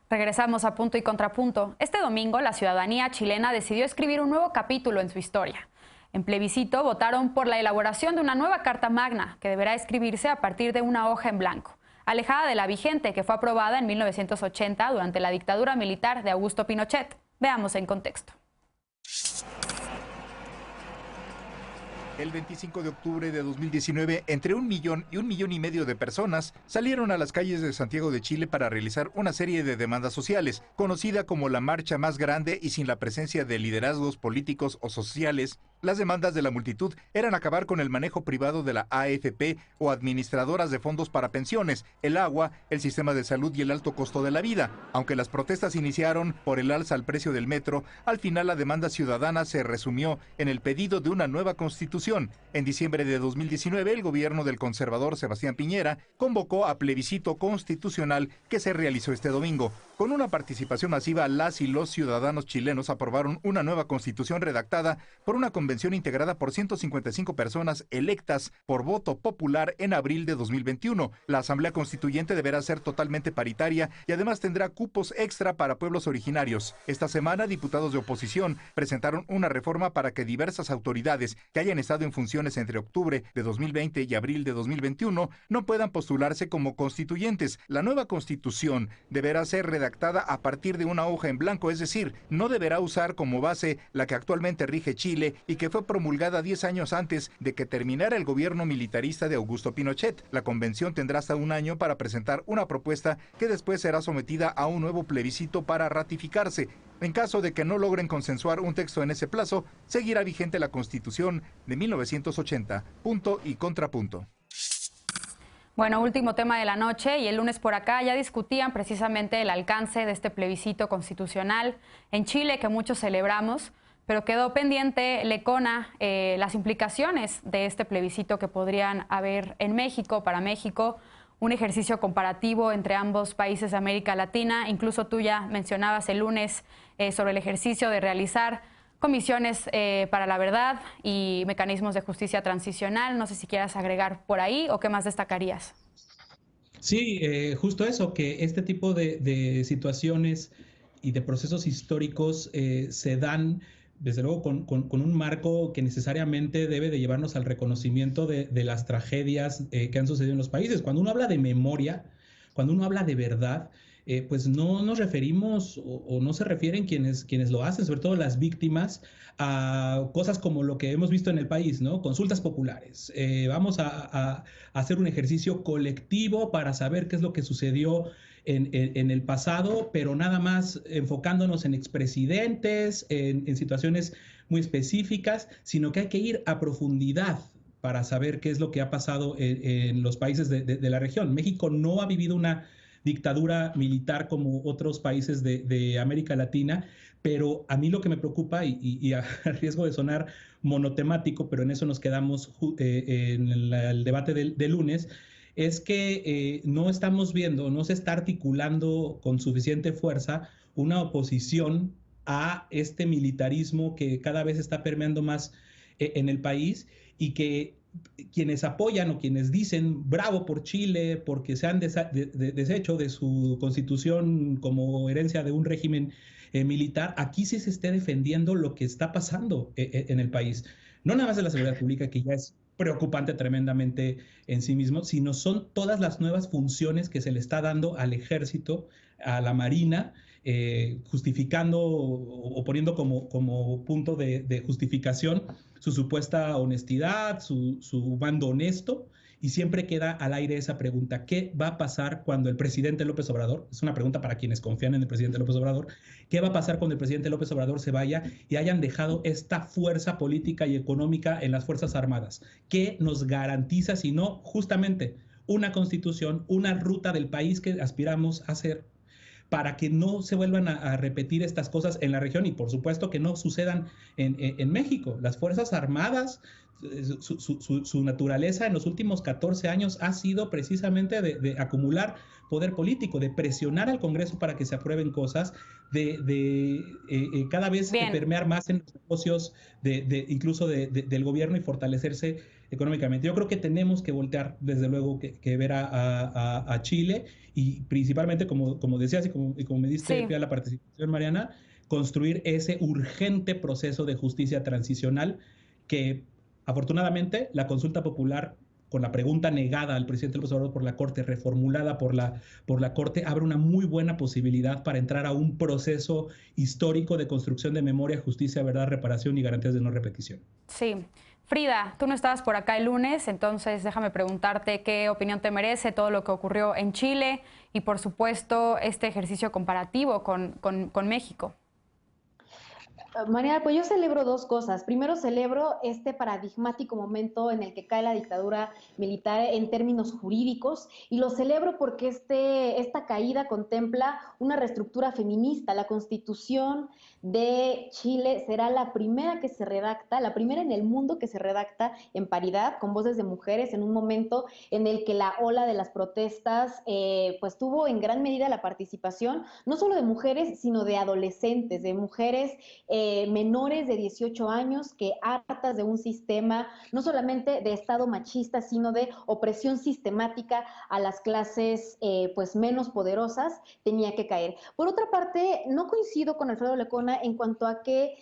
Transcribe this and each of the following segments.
Regresamos a Punto y Contrapunto. Este domingo, la ciudadanía chilena decidió escribir un nuevo capítulo en su historia. En plebiscito votaron por la elaboración de una nueva Carta Magna que deberá escribirse a partir de una hoja en blanco, alejada de la vigente que fue aprobada en 1980 durante la dictadura militar de Augusto Pinochet. Veamos en contexto. El 25 de octubre de 2019, entre 1 millón y 1,5 millones de personas salieron a las calles de Santiago de Chile para realizar una serie de demandas sociales, conocida como la marcha más grande y sin la presencia de liderazgos políticos o sociales. Las demandas de la multitud eran acabar con el manejo privado de la AFP o administradoras de fondos para pensiones, el agua, el sistema de salud y el alto costo de la vida. Aunque las protestas iniciaron por el alza al precio del metro, al final la demanda ciudadana se resumió en el pedido de una nueva constitución. En diciembre de 2019, el gobierno del conservador Sebastián Piñera convocó a plebiscito constitucional que se realizó este domingo. Con una participación masiva, las y los ciudadanos chilenos aprobaron una nueva constitución redactada por una convención integrada por 155 personas electas por voto popular en abril de 2021. La Asamblea Constituyente deberá ser totalmente paritaria y además tendrá cupos extra para pueblos originarios. Esta semana, diputados de oposición presentaron una reforma para que diversas autoridades que hayan estado en funciones entre octubre de 2020 y abril de 2021 no puedan postularse como constituyentes. La nueva constitución deberá ser redactada a partir de una hoja en blanco, es decir, no deberá usar como base la que actualmente rige Chile y que fue promulgada 10 años antes de que terminara el gobierno militarista de Augusto Pinochet. La convención tendrá hasta un año para presentar una propuesta que después será sometida a un nuevo plebiscito para ratificarse. En caso de que no logren consensuar un texto en ese plazo, seguirá vigente la Constitución de 1980. Punto y contrapunto. Bueno, último tema de la noche, y el lunes por acá ya discutían precisamente el alcance de este plebiscito constitucional en Chile que muchos celebramos, pero quedó pendiente, Lecona, las implicaciones de este plebiscito que podrían haber en México, para México, un ejercicio comparativo entre ambos países de América Latina. Incluso tú ya mencionabas el lunes sobre el ejercicio de realizar comisiones para la verdad y mecanismos de justicia transicional. No sé si quieras agregar por ahí o qué más destacarías. Sí, justo eso, que este tipo de situaciones y de procesos históricos se dan, desde luego, con un marco que necesariamente debe de llevarnos al reconocimiento de las tragedias que han sucedido en los países. Cuando uno habla de memoria, cuando uno habla de verdad, pues no nos referimos o no se refieren quienes lo hacen, sobre todo las víctimas, a cosas como lo que hemos visto en el país, ¿no? Consultas populares. Vamos a hacer un ejercicio colectivo para saber qué es lo que sucedió en el pasado, pero nada más enfocándonos en expresidentes, en situaciones muy específicas, sino que hay que ir a profundidad para saber qué es lo que ha pasado en los países de la región. México no ha vivido una dictadura militar como otros países de América Latina, pero a mí lo que me preocupa, y a riesgo de sonar monotemático, pero en eso nos quedamos en el debate del lunes, es que no estamos viendo, no se está articulando con suficiente fuerza una oposición a este militarismo que cada vez está permeando más en el país, y que quienes apoyan o quienes dicen bravo por Chile porque se han deshecho de su constitución como herencia de un régimen militar, aquí sí se esté defendiendo lo que está pasando en el país. No nada más de la seguridad pública, que ya es preocupante tremendamente en sí mismo, sino son todas las nuevas funciones que se le está dando al ejército, a la marina, justificando o poniendo como punto de justificación su supuesta honestidad, su mando honesto, y siempre queda al aire esa pregunta: ¿qué va a pasar cuando el presidente López Obrador, es una pregunta para quienes confían en el presidente López Obrador, qué va a pasar cuando el presidente López Obrador se vaya y hayan dejado esta fuerza política y económica en las Fuerzas Armadas? ¿Qué nos garantiza, si no justamente una constitución, una ruta del país que aspiramos a ser, para que no se vuelvan a repetir estas cosas en la región y por supuesto que no sucedan en México? Las Fuerzas Armadas, su naturaleza en los últimos 14 años ha sido precisamente de acumular poder político, de presionar al Congreso para que se aprueben cosas, de cada vez permear más en los negocios incluso del gobierno y fortalecerse económicamente. Yo creo que tenemos que voltear, desde luego, que ver a Chile, y principalmente, como decías y y como me diste Sí. pie a la participación, Mariana, construir ese urgente proceso de justicia transicional que afortunadamente la consulta popular con la pregunta negada al presidente López Obrador por la Corte, reformulada por la Corte, abre una muy buena posibilidad para entrar a un proceso histórico de construcción de memoria, justicia, verdad, reparación y garantías de no repetición. Sí. Frida, tú no estabas por acá el lunes, entonces déjame preguntarte qué opinión te merece todo lo que ocurrió en Chile y, por supuesto, este ejercicio comparativo con México. Mariana, pues yo celebro dos cosas. Primero, celebro este paradigmático momento en el que cae la dictadura militar en términos jurídicos, y lo celebro porque esta caída contempla una reestructura feminista. La Constitución de Chile será la primera que se redacta, la primera en el mundo que se redacta en paridad, con voces de mujeres, en un momento en el que la ola de las protestas pues tuvo en gran medida la participación no solo de mujeres, sino de adolescentes, de mujeres menores de 18 años que, hartas de un sistema no solamente de Estado machista, sino de opresión sistemática a las clases pues menos poderosas, tenía que caer. Por otra parte, no coincido con Alfredo Lecona en cuanto a que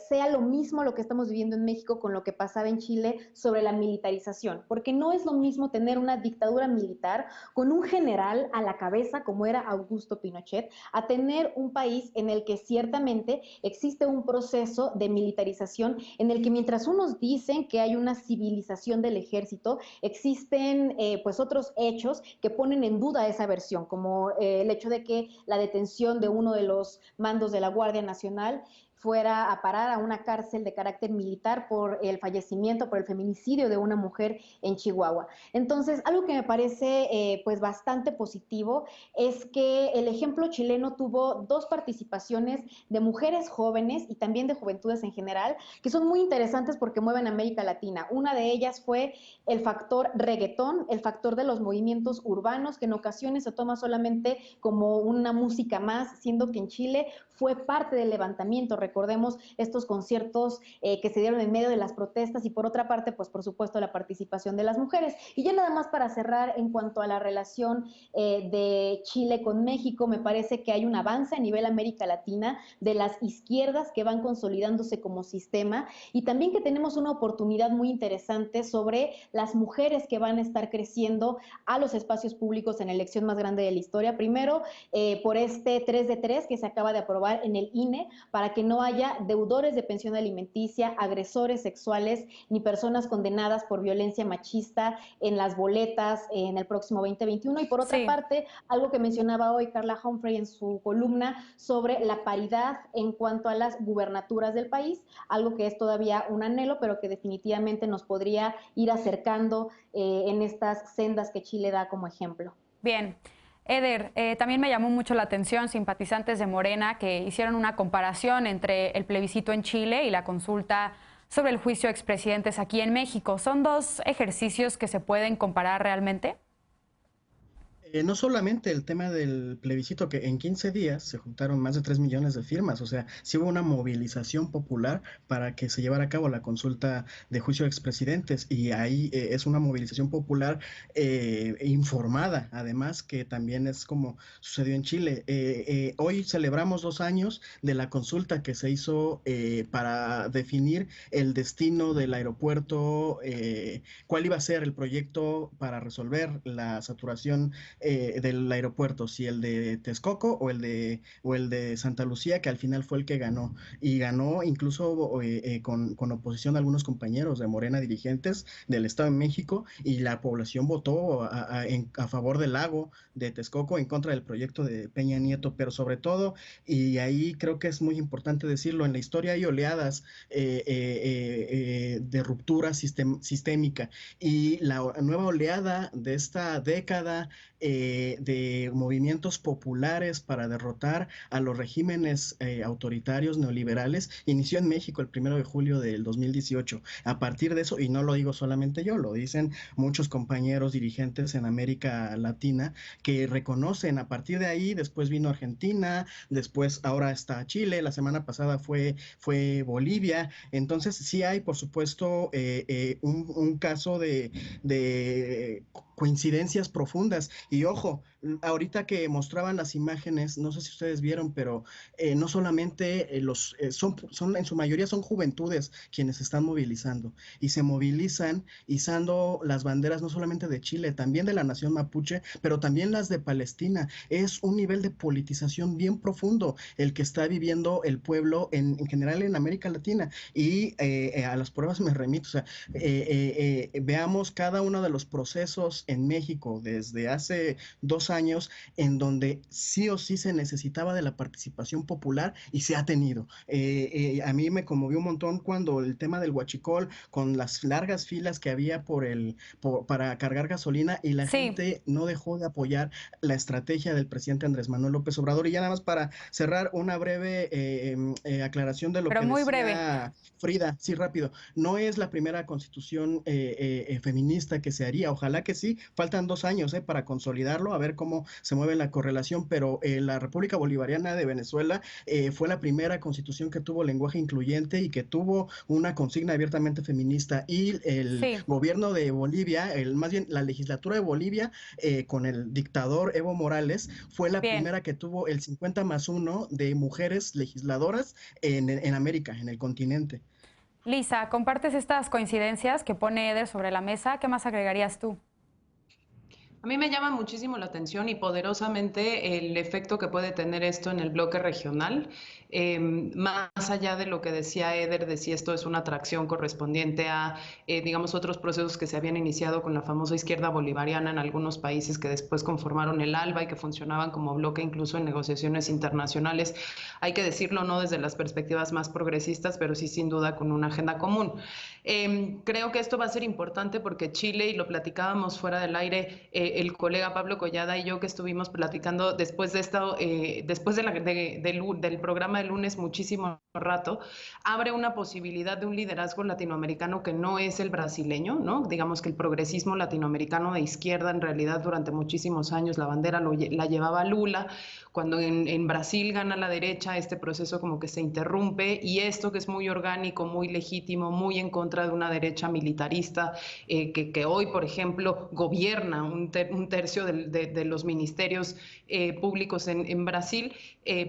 sea lo mismo lo que estamos viviendo en México con lo que pasaba en Chile sobre la militarización, porque no es lo mismo tener una dictadura militar con un general a la cabeza como era Augusto Pinochet, a tener un país en el que ciertamente existe un proceso de militarización en el que, mientras unos dicen que hay una civilización del ejército, existen pues otros hechos que ponen en duda esa versión, como el hecho de que la detención de uno de los mandos de la Guardia Nacional fuera a parar a una cárcel de carácter militar por el fallecimiento, por el feminicidio de una mujer en Chihuahua. Entonces, algo que me parece pues bastante positivo es que el ejemplo chileno tuvo dos participaciones de mujeres jóvenes y también de juventudes en general, que son muy interesantes porque mueven a América Latina. Una de ellas fue el factor reggaetón, el factor de los movimientos urbanos, que en ocasiones se toma solamente como una música más, siendo que en Chile fue parte del levantamiento. Recordemos estos conciertos que se dieron en medio de las protestas, y por otra parte, pues por supuesto la participación de las mujeres. Y ya nada más para cerrar, en cuanto a la relación de Chile con México, me parece que hay un avance a nivel América Latina de las izquierdas que van consolidándose como sistema, y también que tenemos una oportunidad muy interesante sobre las mujeres que van a estar creciendo a los espacios públicos en la elección más grande de la historia. Primero, por este 3 de 3 que se acaba de aprobar en el INE, para que no haya deudores de pensión alimenticia, agresores sexuales, ni personas condenadas por violencia machista en las boletas en el próximo 2021. Y por otra parte, algo que mencionaba hoy Carla Humphrey en su columna sobre la paridad en cuanto a las gubernaturas del país, algo que es todavía un anhelo, pero que definitivamente nos podría ir acercando en estas sendas que Chile da como ejemplo. Bien. Eder, también me llamó mucho la atención simpatizantes de Morena que hicieron una comparación entre el plebiscito en Chile y la consulta sobre el juicio a expresidentes aquí en México. ¿Son dos ejercicios que se pueden comparar realmente? No solamente el tema del plebiscito, que en 15 días se juntaron más de 3 millones de firmas, o sea, sí hubo una movilización popular para que se llevara a cabo la consulta de juicio de expresidentes, y ahí es una movilización popular informada, además, que también es como sucedió en Chile. Hoy celebramos 2 años de la consulta que se hizo para definir el destino del aeropuerto, cuál iba a ser el proyecto para resolver la saturación del aeropuerto, si el de Texcoco o el de Santa Lucía, que al final fue el que ganó, y ganó incluso con oposición de algunos compañeros de Morena, dirigentes del Estado de México, y la población votó a favor del lago de Texcoco, en contra del proyecto de Peña Nieto. Pero sobre todo, y ahí creo que es muy importante decirlo, en la historia hay oleadas de ruptura sistémica, y la nueva oleada de esta década de movimientos populares para derrotar a los regímenes autoritarios neoliberales inició en México el 1 de julio del 2018. A partir de eso, y no lo digo solamente yo, lo dicen muchos compañeros dirigentes en América Latina que reconocen. A partir de ahí, después vino Argentina, después ahora está Chile, la semana pasada fue Bolivia. Entonces sí hay, por supuesto, un caso de coincidencias profundas, Y ojo, ahorita que mostraban las imágenes, no sé si ustedes vieron, pero no solamente son en su mayoría son juventudes quienes se están movilizando y se movilizan izando las banderas no solamente de Chile, también de la nación mapuche, pero también las de Palestina. Es un nivel de politización bien profundo el que está viviendo el pueblo en general en América Latina. Y a las pruebas me remito, o sea, veamos cada uno de los procesos en México desde hace 2 años en donde sí o sí se necesitaba de la participación popular y se ha tenido. A mí me conmovió un montón cuando el tema del huachicol, con las largas filas que había para cargar gasolina y la gente no dejó de apoyar la estrategia del presidente Andrés Manuel López Obrador. Y ya nada más para cerrar una breve aclaración de lo que muy decía breve. Frida, sí, rápido. No es la primera constitución feminista que se haría, ojalá que sí, faltan 2 años para consolidarlo, a ver cómo se mueve la correlación, pero la República Bolivariana de Venezuela fue la primera constitución que tuvo lenguaje incluyente y que tuvo una consigna abiertamente feminista, y el gobierno de Bolivia, más bien la legislatura de Bolivia, con el dictador Evo Morales, fue la primera que tuvo el 50+1 de mujeres legisladoras en América, en el continente. Lisa, ¿compartes estas coincidencias que pone Eder sobre la mesa? ¿Qué más agregarías tú? A mí me llama muchísimo la atención y poderosamente el efecto que puede tener esto en el bloque regional, más allá de lo que decía Eder, de si esto es una atracción correspondiente a, digamos, otros procesos que se habían iniciado con la famosa izquierda bolivariana en algunos países que después conformaron el ALBA y que funcionaban como bloque incluso en negociaciones internacionales. Hay que decirlo, no desde las perspectivas más progresistas, pero sí sin duda con una agenda común. Creo que esto va a ser importante porque Chile, y lo platicábamos fuera del aire, el colega Pablo Collada y yo que estuvimos platicando después de esto, después del programa de lunes muchísimo rato, abre una posibilidad de un liderazgo latinoamericano que no es el brasileño, ¿no? Digamos que el progresismo latinoamericano de izquierda en realidad durante muchísimos años la bandera la llevaba Lula. Cuando en Brasil gana la derecha, este proceso como que se interrumpe, y esto que es muy orgánico, muy legítimo, muy en contra de una derecha militarista, que hoy, por ejemplo, gobierna un tercio de los ministerios públicos en Brasil,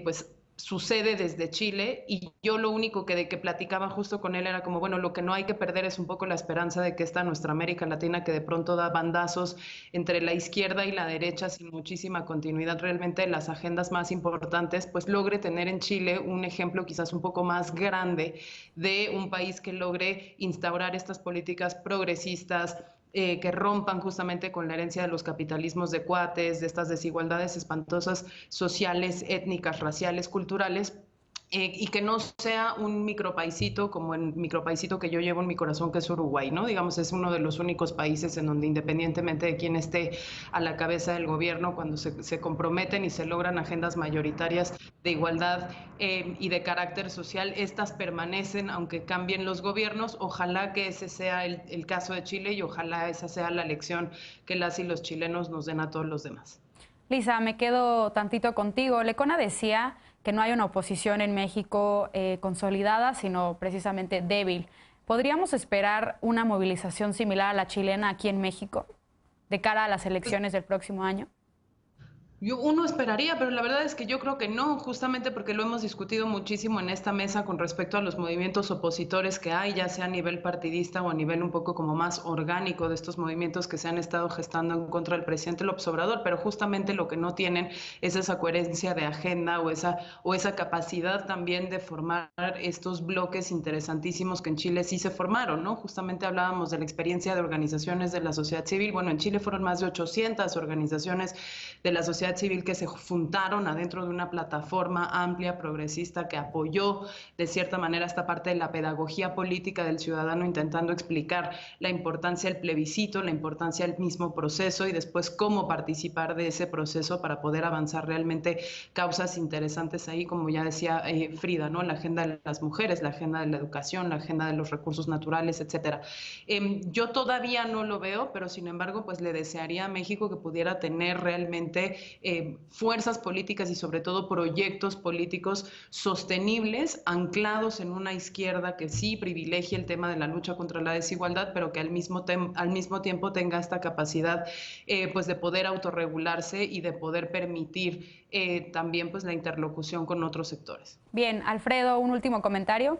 pues sucede desde Chile. Y yo lo único que platicaba justo con él era como, bueno, lo que no hay que perder es un poco la esperanza de que esta nuestra América Latina, que de pronto da bandazos entre la izquierda y la derecha sin muchísima continuidad realmente en las agendas más importantes, pues logre tener en Chile un ejemplo quizás un poco más grande de un país que logre instaurar estas políticas progresistas, que rompan justamente con la herencia de los capitalismos de cuates, de estas desigualdades espantosas sociales, étnicas, raciales, culturales, y que no sea un micropaisito como el micropaisito que yo llevo en mi corazón, que es Uruguay, ¿no? Digamos, es uno de los únicos países en donde, independientemente de quién esté a la cabeza del gobierno, cuando se comprometen y se logran agendas mayoritarias de igualdad y de carácter social, estas permanecen aunque cambien los gobiernos. Ojalá que ese sea el caso de Chile, y ojalá esa sea la lección que las y los chilenos nos den a todos los demás. Lisa, me quedo tantito contigo. Lecona decía que no hay una oposición en México consolidada, sino precisamente débil. ¿Podríamos esperar una movilización similar a la chilena aquí en México de cara a las elecciones del próximo año? Uno esperaría, pero la verdad es que yo creo que no, justamente porque lo hemos discutido muchísimo en esta mesa con respecto a los movimientos opositores que hay, ya sea a nivel partidista o a nivel un poco como más orgánico de estos movimientos que se han estado gestando en contra del presidente López Obrador, pero justamente lo que no tienen es esa coherencia de agenda o esa capacidad también de formar estos bloques interesantísimos que en Chile sí se formaron, ¿no? Justamente hablábamos de la experiencia de organizaciones de la sociedad civil. Bueno, en Chile fueron más de 800 organizaciones de la sociedad civil que se juntaron adentro de una plataforma amplia, progresista, que apoyó de cierta manera esta parte de la pedagogía política del ciudadano, intentando explicar la importancia del plebiscito, la importancia del mismo proceso y después cómo participar de ese proceso para poder avanzar realmente causas interesantes ahí, como ya decía Frida, ¿no? La agenda de las mujeres, la agenda de la educación, la agenda de los recursos naturales, etcétera. Yo todavía no lo veo, pero sin embargo, pues le desearía a México que pudiera tener realmente fuerzas políticas y sobre todo proyectos políticos sostenibles, anclados en una izquierda que sí privilegie el tema de la lucha contra la desigualdad, pero que al mismo tiempo tenga esta capacidad pues de poder autorregularse y de poder permitir también pues la interlocución con otros sectores. Bien, Alfredo, un último comentario.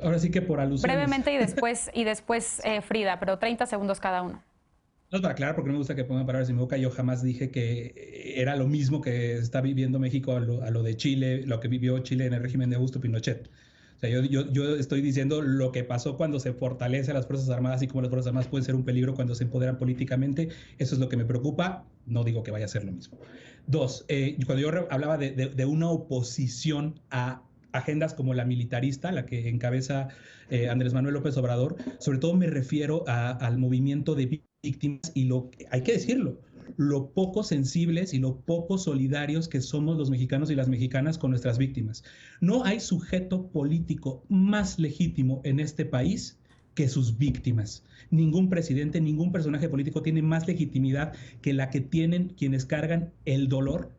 Ahora sí que por alusiones. Brevemente y después Frida, pero 30 segundos cada uno. No, para aclarar, porque no me gusta que pongan palabras en mi boca, yo jamás dije que era lo mismo que está viviendo México a lo de Chile, lo que vivió Chile en el régimen de Augusto Pinochet. O sea, yo estoy diciendo lo que pasó cuando se fortalece a las Fuerzas Armadas y cómo las Fuerzas Armadas pueden ser un peligro cuando se empoderan políticamente. Eso es lo que me preocupa. No digo que vaya a ser lo mismo. Dos, cuando yo hablaba de una oposición a agendas como la militarista, la que encabeza Andrés Manuel López Obrador, sobre todo me refiero al movimiento de víctimas y hay que decirlo, lo poco sensibles y lo poco solidarios que somos los mexicanos y las mexicanas con nuestras víctimas. No hay sujeto político más legítimo en este país que sus víctimas. Ningún presidente, ningún personaje político tiene más legitimidad que la que tienen quienes cargan el dolor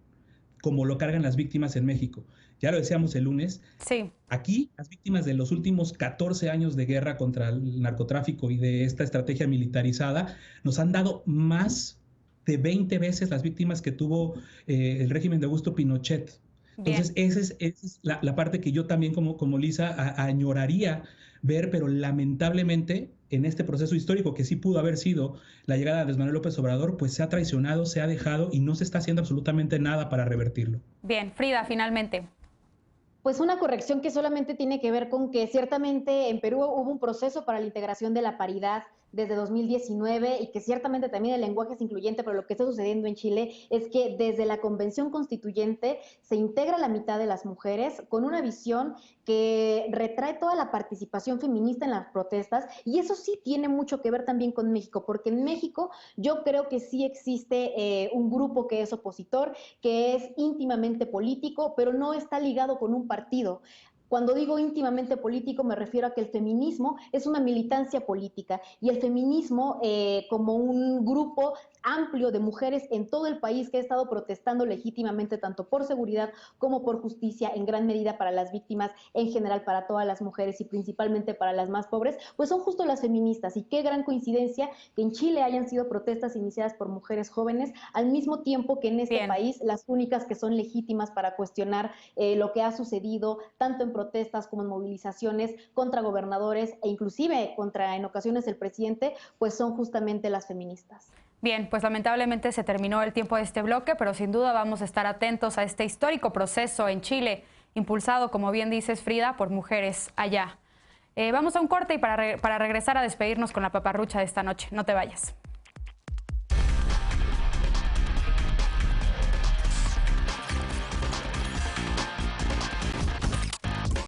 como lo cargan las víctimas en México. Ya lo decíamos el lunes, sí. Aquí las víctimas de los últimos 14 años de guerra contra el narcotráfico y de esta estrategia militarizada nos han dado más de 20 veces las víctimas que tuvo el régimen de Augusto Pinochet. Entonces, esa es la parte que yo también como Lisa añoraría ver, pero lamentablemente en este proceso histórico que sí pudo haber sido la llegada de Andrés Manuel López Obrador, pues se ha traicionado, se ha dejado y no se está haciendo absolutamente nada para revertirlo. Bien, Frida, finalmente. Pues una corrección que solamente tiene que ver con que ciertamente en Perú hubo un proceso para la integración de la paridad desde 2019 y que ciertamente también el lenguaje es incluyente, pero lo que está sucediendo en Chile es que desde la Convención Constituyente se integra la mitad de las mujeres con una visión que retrae toda la participación feminista en las protestas, y eso sí tiene mucho que ver también con México, porque en México yo creo que sí existe un grupo que es opositor, que es íntimamente político, pero no está ligado con un partido. Cuando digo íntimamente político me refiero a que el feminismo es una militancia política y el feminismo como un grupo amplio de mujeres en todo el país que ha estado protestando legítimamente tanto por seguridad como por justicia, en gran medida para las víctimas, en general para todas las mujeres y principalmente para las más pobres, pues son justo las feministas. Y qué gran coincidencia que en Chile hayan sido protestas iniciadas por mujeres jóvenes, al mismo tiempo que en este país las únicas que son legítimas para cuestionar lo que ha sucedido, tanto en protestas como en movilizaciones contra gobernadores e inclusive contra en ocasiones el presidente, pues son justamente las feministas. Bien, pues lamentablemente se terminó el tiempo de este bloque, pero sin duda vamos a estar atentos a este histórico proceso en Chile, impulsado, como bien dices, Frida, por mujeres allá. Vamos a un corte y para regresar a despedirnos con la paparrucha de esta noche. No te vayas.